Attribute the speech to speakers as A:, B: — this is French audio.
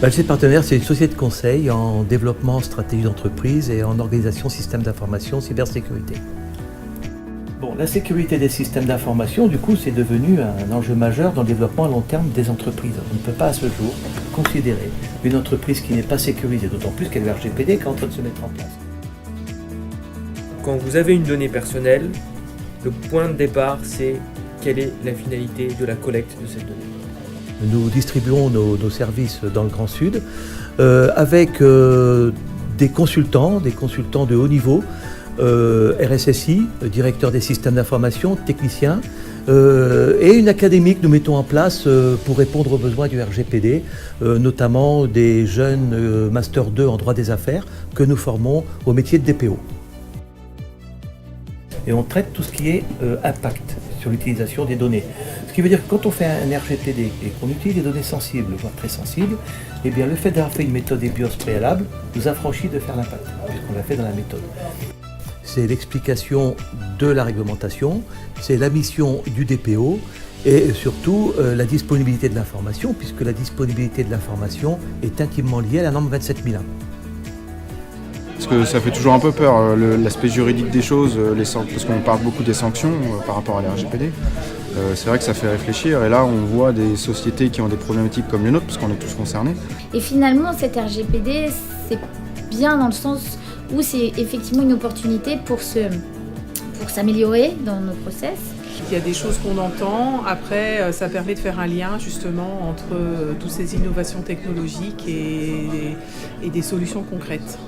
A: LC Partenaire, c'est une société de conseil en développement, stratégie d'entreprise et en organisation système d'information, cybersécurité. Bon, la sécurité des systèmes d'information, du coup, c'est devenu un enjeu majeur dans le développement à long terme des entreprises. On ne peut pas à ce jour considérer une entreprise qui n'est pas sécurisée, d'autant plus qu'elle a le RGPD qui est en train de se mettre en place.
B: Quand vous avez une donnée personnelle, le point de départ, c'est quelle est la finalité de la collecte de cette donnée.
A: Nous distribuons nos services dans le Grand Sud avec des consultants de haut niveau, RSSI, directeur des systèmes d'information, techniciens, et une académie que nous mettons en place pour répondre aux besoins du RGPD, notamment des jeunes Master 2 en droit des affaires que nous formons au métier de DPO. Et on traite tout ce qui est impact sur l'utilisation des données. Ce qui veut dire que quand on fait un RGPD et qu'on utilise des données sensibles, voire très sensibles, eh bien le fait d'avoir fait une méthode EBIOS préalable nous affranchit de faire l'impact, puisqu'on l'a fait dans la méthode. C'est l'explication de la réglementation, c'est la mission du DPO et surtout la disponibilité de l'information, puisque la disponibilité de l'information est intimement liée à la norme 27001.
C: Parce que ça fait toujours un peu peur, l'aspect juridique des choses, parce qu'on parle beaucoup des sanctions par rapport à la RGPD. C'est vrai que ça fait réfléchir et là on voit des sociétés qui ont des problématiques comme les nôtres, parce qu'on est tous concernés.
D: Et finalement cette RGPD, c'est bien dans le sens où c'est effectivement une opportunité pour s'améliorer dans nos process.
E: Il y a des choses qu'on entend, après ça permet de faire un lien justement entre toutes ces innovations technologiques et des solutions concrètes.